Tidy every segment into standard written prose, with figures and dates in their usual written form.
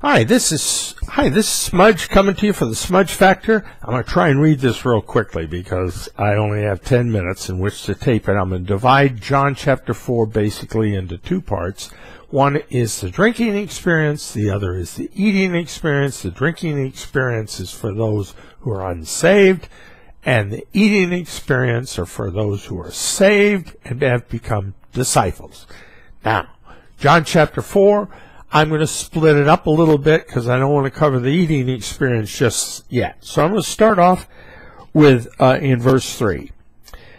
This is Smudge coming to you for the Smudge Factor. I'm going to try and read this real quickly because I only have 10 minutes in which to tape it. I'm going to divide John chapter 4 basically into two parts. One is the drinking experience. The other is the eating experience. The drinking experience is for those who are unsaved, and the eating experience are for those who are saved and have become disciples. Now, John chapter 4, I'm going to split it up a little bit because I don't want to cover the eating experience just yet. So I'm going to start off with in verse 3.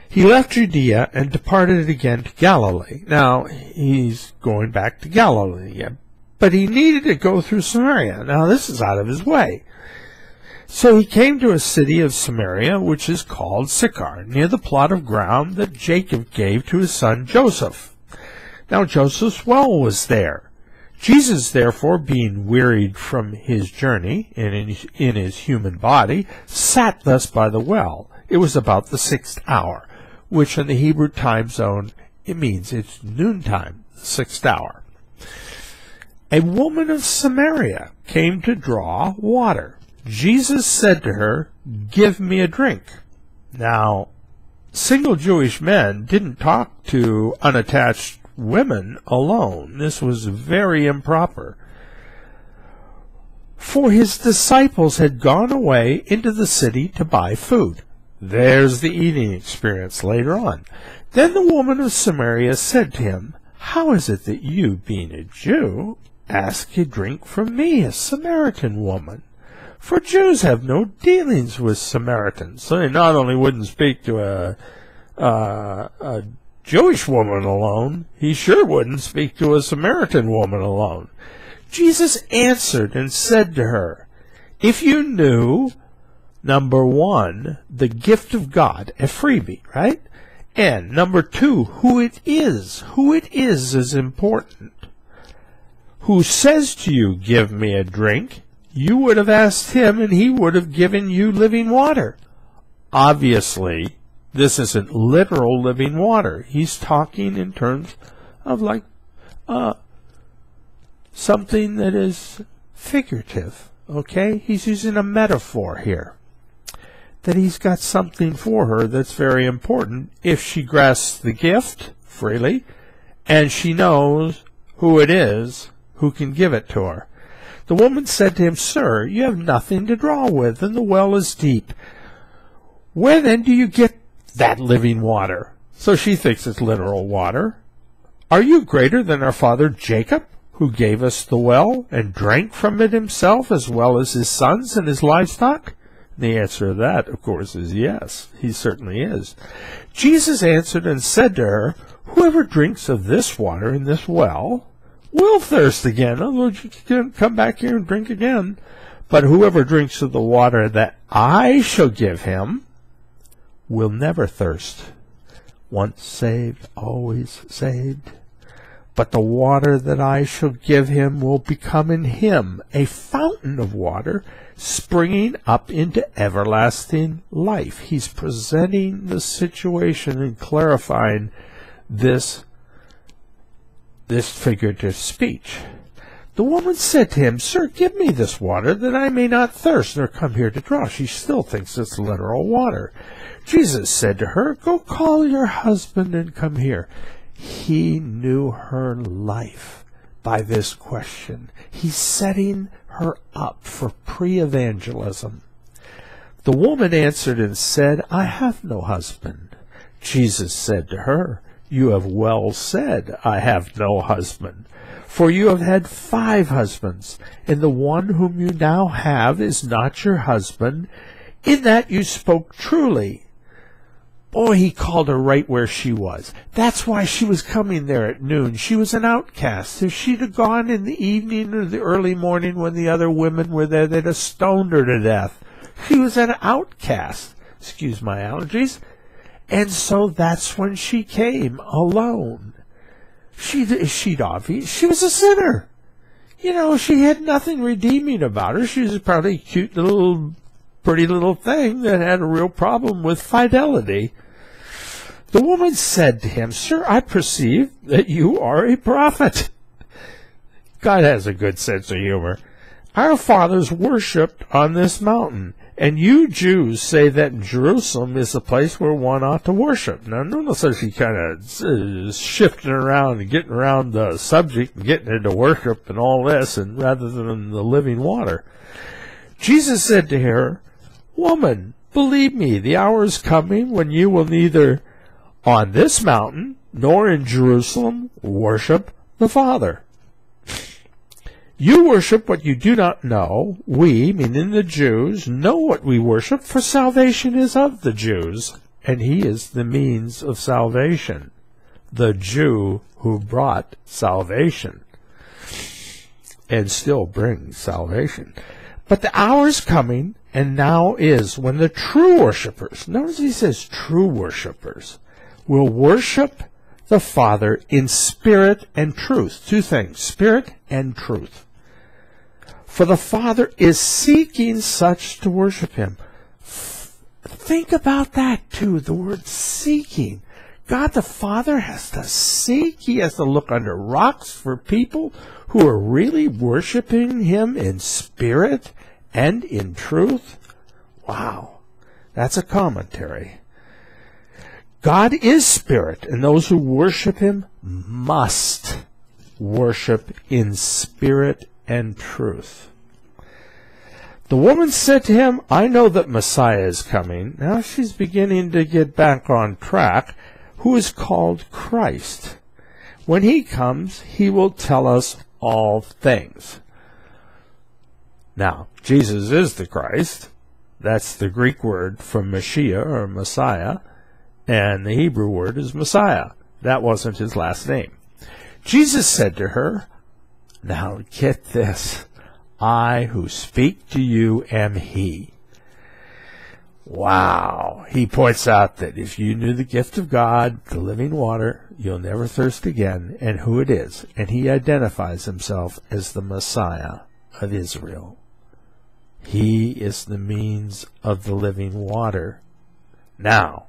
He left Judea and departed again to Galilee. Now, he's going back to Galilee again, but he needed to go through Samaria. Now, this is out of his way. So he came to a city of Samaria, which is called Sychar, near the plot of ground that Jacob gave to his son Joseph. Now, Joseph's well was there. Jesus, therefore, being wearied from his journey in his human body, sat thus by the well. It was about the 6th hour, which in the Hebrew time zone, it means it's noontime, the 6th hour. A woman of Samaria came to draw water. Jesus said to her, "Give me a drink." Now, single Jewish men didn't talk to unattached women alone. This was very improper. For his disciples had gone away into the city to buy food. There's the eating experience later on. Then the woman of Samaria said to him, "How is it that you, being a Jew, ask a drink from me, a Samaritan woman? For Jews have no dealings with Samaritans." So they not only wouldn't speak to a Jewish woman alone, he sure wouldn't speak to a Samaritan woman alone. Jesus answered and said to her, "If you knew, number one, the gift of God, a freebie, right? And number two, who it is important. Who says to you, 'Give me a drink,' you would have asked him and he would have given you living water." Obviously, this isn't literal living water. He's talking in terms of like something that is figurative, okay? He's using a metaphor here, that he's got something for her that's very important if she grasps the gift freely and she knows who it is who can give it to her. The woman said to him, "Sir, you have nothing to draw with, and the well is deep. Where then do you get that living water?" So she thinks it's literal water. "Are you greater than our father Jacob, who gave us the well and drank from it himself, as well as his sons and his livestock?" The answer to that, of course, is yes. He certainly is. Jesus answered and said to her, "Whoever drinks of this water in this well will thirst again." In other words, you can come back here and drink again. "But whoever drinks of the water that I shall give him will never thirst." Once saved, always saved. "But the water that I shall give him will become in him a fountain of water springing up into everlasting life." He's presenting the situation and clarifying this figurative speech. The woman said to him, "Sir, give me this water that I may not thirst nor come here to draw." She still thinks it's literal water. Jesus said to her, "Go call your husband and come here." He knew her life by this question. He's setting her up for pre-evangelism. The woman answered and said, "I have no husband." Jesus said to her, "You have well said, 'I have no husband.' For you have had 5 husbands, and the one whom you now have is not your husband. In that you spoke truly." Boy, he called her right where she was. That's why she was coming there at noon. She was an outcast. If she'd have gone in the evening or the early morning when the other women were there, they'd have stoned her to death. She was an outcast. Excuse my allergies. And so that's when she came, alone. She was a sinner. You know, she had nothing redeeming about her. She was probably a cute little, pretty little thing that had a real problem with fidelity. The woman said to him, "Sir, I perceive that you are a prophet." God has a good sense of humor. our fathers worshipped on this mountain, and you Jews say that Jerusalem is the place where one ought to worship. Now, notice how she kind of shifting around and getting around the subject and getting into worship and all this, and rather than the living water. Jesus said to her, Woman, believe me, the hour is coming when you will neither on this mountain nor in Jerusalem worship the Father. You worship what you do not know. We, meaning the Jews, know what we worship, for salvation is of the Jews, and he is the means of salvation, the Jew who brought salvation, and still brings salvation. But the hour is coming, and now is, when the true worshipers, notice he says true worshipers, will worship the Father in spirit and truth. Two things, spirit and truth. For the Father is seeking such to worship him. Think about that too, the word seeking. God the Father has to seek. He has to look under rocks for people who are really worshiping him in spirit and in truth. Wow, that's a commentary. God is spirit, and those who worship him must worship in spirit and truth. The woman said to him, I know that Messiah is coming. Now she's beginning to get back on track, who is called Christ. When he comes, he will tell us all things. Now, Jesus is the Christ. That's the Greek word from Mashiach or Messiah, and the Hebrew word is Messiah. That wasn't his last name. Jesus said to her, now get this, I who speak to you am he. Wow. He points out that if you knew the gift of God, the living water, you'll never thirst again, and who it is. And he identifies himself as the Messiah of Israel. He is the means of the living water. Now,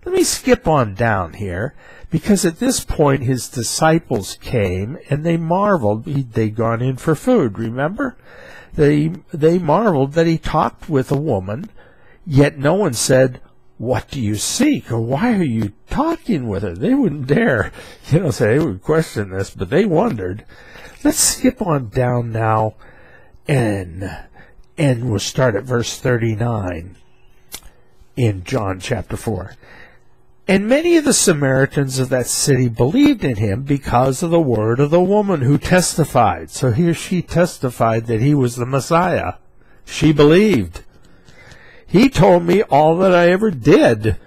let me skip on down here, because at this point his disciples came and they marveled. They'd gone in for food, remember? They marveled that he talked with a woman, yet no one said, what do you seek? Or why are you talking with her? They wouldn't dare, say they would question this, but they wondered. Let's skip on down now, and we'll start at verse 39 in John chapter 4. And many of the Samaritans of that city believed in him because of the word of the woman who testified. So here she testified that he was the Messiah. She believed. He told me all that I ever did.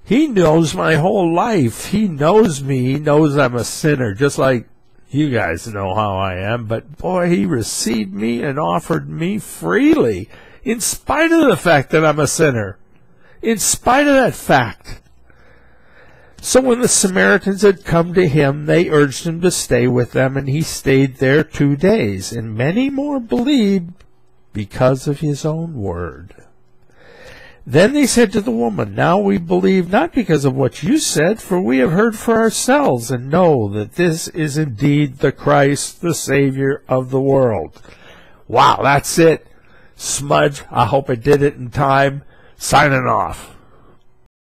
He knows my whole life. He knows me. He knows I'm a sinner, just like you guys know how I am. But boy, he received me and offered me freely, in spite of the fact that I'm a sinner. In spite of that fact. So when the Samaritans had come to him, they urged him to stay with them, and he stayed there 2 days. And many more believed because of his own word. Then they said to the woman, now we believe not because of what you said, for we have heard for ourselves, and know that this is indeed the Christ, the Savior of the world. Wow, that's it. Smudge, I hope I did it in time. Signing off.